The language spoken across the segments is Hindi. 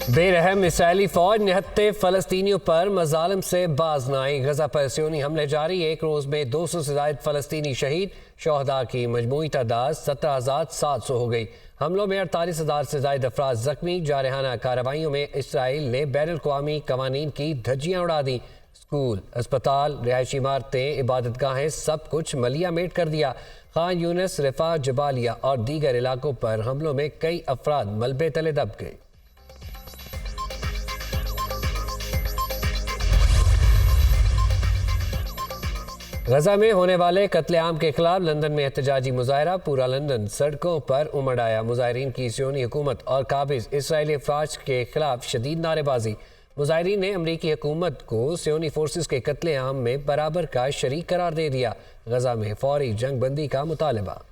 बेरहम इसराइली फौज निहत्ते फलस्तीनियों पर मजालिम से बाज न आई। गजा पर सियोनी हमले जारी। एक रोज में 200 से ज्यादा फलस्तीनी शहीद। शोहदा की मजमूई तादाद 17,700 हो गई। हमलों में 48,000 से ज्यादा अफराद जख्मी। जारहाना कार्रवाइयों में इसराइल ने बैनुल अक़वामी कवानीन की धज्जियां उड़ा दी। स्कूल, अस्पताल, रिहायशी इमारतें, इबादतगाहें, सब कुछ मलिया मेट कर दिया। खान यूनिस, रिफा, जबालिया और दीगर इलाकों पर हमलों में कई अफराद मलबे तले दब गए। गजा में होने वाले कत्लेआम के खिलाफ लंदन में एहतजाजी मुजाहरा। पूरा लंदन सड़कों पर उमड़ आया। मुजाहिरीन की सियोनी हुकूमत और काबिज इसराइली अफवाज के खिलाफ शदीद नारेबाजी। मुजाहिरीन ने अमरीकी हुकूमत को सियोनी फोर्सेस के कत्लेआम में बराबर का शरीक करार दे दिया। गजा में फौरी जंग बंदी का मुतालबा।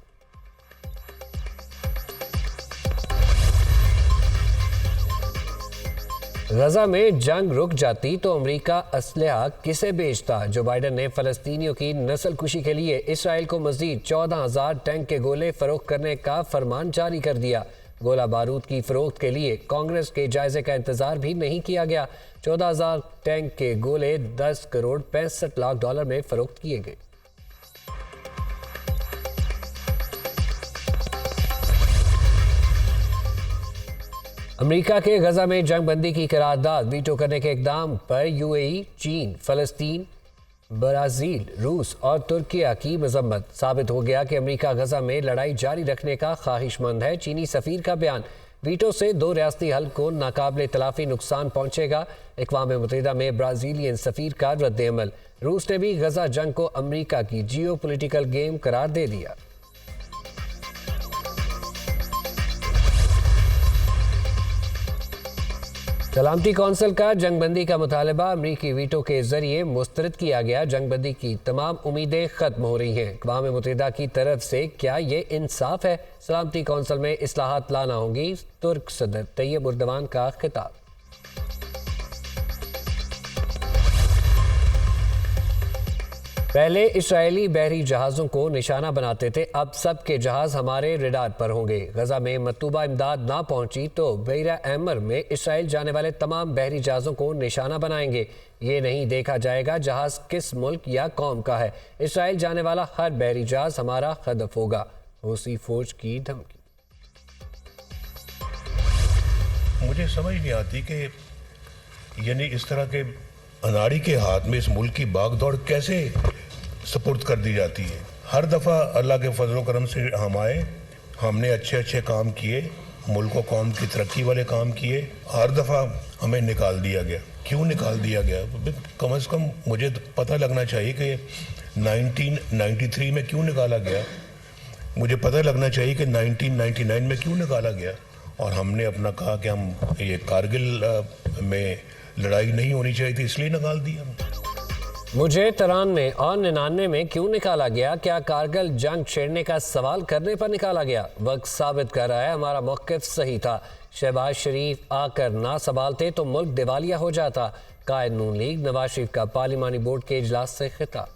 गजा में जंग रुक जाती तो अमेरिका असलहा किसे बेचता। जो बाइडन ने फलस्तीनियों की नस्ल कुशी के लिए इसराइल को मजीद 14,000 टैंक के गोले फरोख्त करने का फरमान जारी कर दिया। गोला बारूद की फरोख्त के लिए कांग्रेस के जायजे का इंतजार भी नहीं किया गया। 14,000 टैंक के गोले 10 करोड़ 65 लाख डॉलर में फरोख्त किए गए। अमेरिका के गजा में जंग बंदी की करारदाद वीटो करने के इकदाम पर यूएई, चीन, फलस्तीन, ब्राजील, रूस और तुर्किया की मजम्मत। साबित हो गया कि अमेरिका गजा में लड़ाई जारी रखने का ख्वाहिशमंद है। चीनी सफीर का बयान, वीटो से 2 रियासती हल को नाकाबिले तलाफी नुकसान पहुंचेगा। अक़वाम मुत्तहिदा में ब्राजीलियन सफीर का रद्द-ए-अमल। रूस ने भी गजा जंग को अमेरिका की जियो पोलिटिकल गेम करार दे दिया। सलामती कौंसिल का जंगबंदी का मुतालबा अमरीकी वीटो के जरिए मुस्तरद किया गया। जंगबंदी की तमाम उम्मीदें खत्म हो रही हैं। अक़वाम मुत्तहिदा की तरफ से क्या ये इंसाफ है? सलामती कौंसिल में इस्लाहात लाना होंगी। तुर्क सदर तैयब उर्दवान का खिताब। पहले इस्राएली बहरी जहाज़ों को निशाना बनाते थे, अब सब के जहाज़ हमारे रडार पर होंगे। गजा में मतलूबा इमदाद ना पहुंची तो बेरा एमर में इसराइल जाने वाले तमाम बहरी जहाज़ों को निशाना बनाएंगे। ये नहीं देखा जाएगा जहाज़ किस मुल्क या कौम का है। इसराइल जाने वाला हर बहरी जहाज़ हमारा हदफ होगा। रूसी फौज की धमकी। मुझे समझ नहीं आती कि यानी इस तरह के अनाड़ी के हाथ में इस मुल्क की भागदौड़ कैसे सपुर्द कर दी जाती है। हर दफ़ा अल्लाह के फजल करम से हम आए, हमने अच्छे अच्छे काम किए, मुल्क व कौम की तरक्की वाले काम किए। हर दफ़ा हमें निकाल दिया गया। क्यों निकाल दिया गया? कम से कम मुझे तो पता लगना चाहिए कि 1993 में क्यों निकाला गया। मुझे पता लगना चाहिए कि 1999 में क्यों निकाला गया। और हमने अपना कहा कि हम ये कारगिल में लड़ाई नहीं होनी चाहिए थी, इसलिए निकाल दिया। मुझे 93 और 99 में क्यों निकाला गया? क्या कारगिल जंग छेड़ने का सवाल करने पर निकाला गया? वक्त साबित कर रहा है हमारा मौक़िफ़ सही था। शहबाज शरीफ आकर ना संभालते तो मुल्क दिवालिया हो जाता। कायद नून लीग नवाज शरीफ का पार्लिमानी बोर्ड के इजलास से खिताब।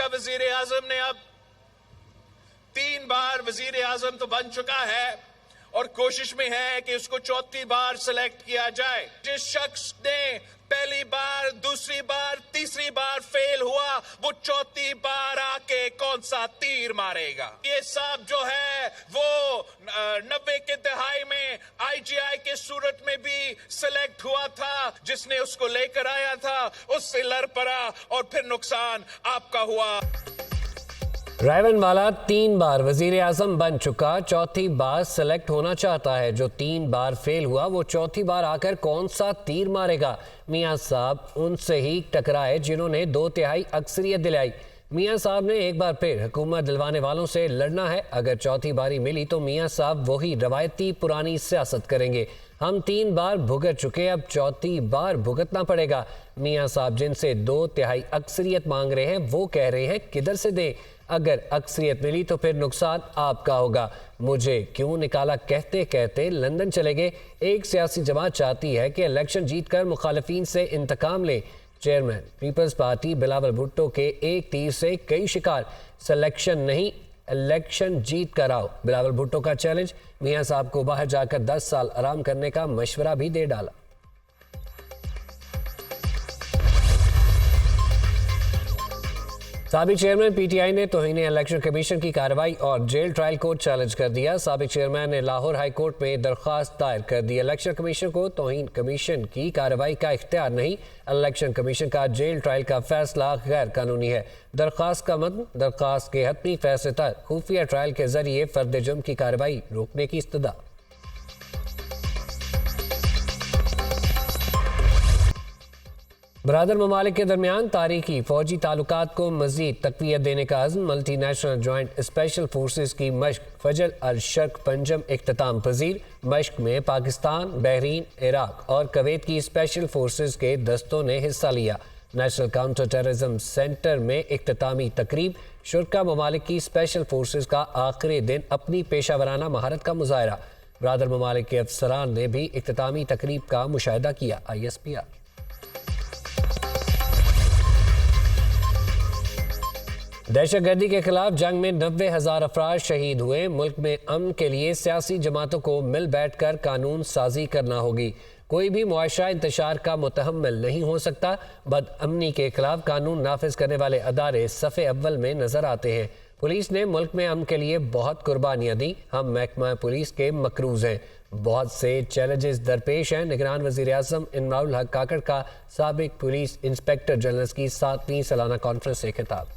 वजीर आजम ने अब 3 बार वजीर आजम तो बन चुका है और कोशिश में है कि उसको 4थी बार सिलेक्ट किया जाए। जिस शख्स ने पहली बार, दूसरी बार, तीसरी बार फेल हुआ, वो 4थी बार आके कौन सा तीर मारेगा? ये साहब जो है वो 90 के दहाई में IGI के सूरत में भी सिलेक्ट हुआ था। जिसने उसको लेकर आया था उससे लड़ पड़ा और फिर नुकसान आपका हुआ। रायवनवाला 3 बार वजीर आजम बन चुका, 4थी बार सेलेक्ट होना चाहता है। जो 3 बार फेल हुआ वो 4थी बार आकर कौन सा तीर मारेगा? मियां साहब उनसे ही टकराए जिन्होंने 2/3 अक्सरियत दिलाई। मियां साहब ने एक बार फिर हुकूमत दिलवाने वालों से लड़ना है। अगर 4थी बारी मिली तो मियां साहब वही रवायती पुरानी सियासत करेंगे। हम 3 बार भुगत चुके, अब 4थी बार भुगतना पड़ेगा। मियां साहब जिनसे 2/3 अक्सरियत मांग रहे हैं वो कह रहे हैं किधर से दें? अगर अक्सरियत मिली तो फिर नुकसान आपका होगा। मुझे क्यों निकाला कहते कहते लंदन चले गए। एक सियासी जमात चाहती है कि इलेक्शन जीतकर मुखालिफिन से इंतकाम ले। Chairman Peoples Party Bilawal Bhutto के एक तीर से कई शिकार, सिलेक्शन नहीं इलेक्शन जीत कर आओ। बिलावल भुट्टो का चैलेंज, मियां साहब को बाहर जाकर 10 साल आराम करने का मशवरा भी दे डाला। साबिक चेयरमैन पीटीआई ने तौहीन इलेक्शन कमीशन की कार्रवाई और जेल ट्रायल को चैलेंज कर दिया। साबिक चेयरमैन ने लाहौर हाई कोर्ट में दरख्वास्त दायर कर दी। इलेक्शन कमीशन को तौहीन कमीशन की कार्रवाई का इख्तियार नहीं, इलेक्शन कमीशन का जेल ट्रायल का फैसला गैर कानूनी है। दरख्वास्त का मतन, दरख्वास्त के हतमी फैसले तक खुफिया ट्रायल के जरिए फर्द जुर्म की कार्रवाई रोकने की इस्तदा। बरादर ममालिक के दरमियान तारीखी फौजी ताल्लुकात को मजीद तक़वियत देने का अज़्म। Multinational joint special forces की मश्क फजल अल शर्क पंजम इख्तिताम पजीर। मश्क में पाकिस्तान, बहरीन, इराक और कवैत की स्पेशल फोर्सेस के दस्तों ने हिस्सा लिया। नेशनल काउंटर टेररिज्म सेंटर में इख्तितामी तकरीब। शुरका ममालिक की स्पेशल फोर्सेस का आखिरी दिन अपनी पेशा वराना महारत का मुजाहरा। बरादर ममालिक के अफसरान ने भी इख्तितामी तकरीब का मुशाहिदा किया। ISPR। दहशतगर्दी के खिलाफ जंग में 90,000 अफराद शहीद हुए। मुल्क में अमन के लिए सियासी जमातों को मिल बैठ कर कानून साजी करना होगी। कोई भी मुआशरा इंतशार का मुतहम्मिल नहीं हो सकता। बदअमनी के खिलाफ कानून नाफिज करने वाले अदारे सफ़े अव्वल में नजर आते हैं। पुलिस ने मुल्क में अमन के लिए बहुत कुर्बानियाँ दी। हम महकमा पुलिस के मकरूज हैं। बहुत से चैलेंजेस दरपेश हैं। निगरान वज़ीर आज़म इमरान उल हक काकड़ का साबिक पुलिस इंस्पेक्टर जनरल की 7वीं सालाना कॉन्फ्रेंस से खिताब।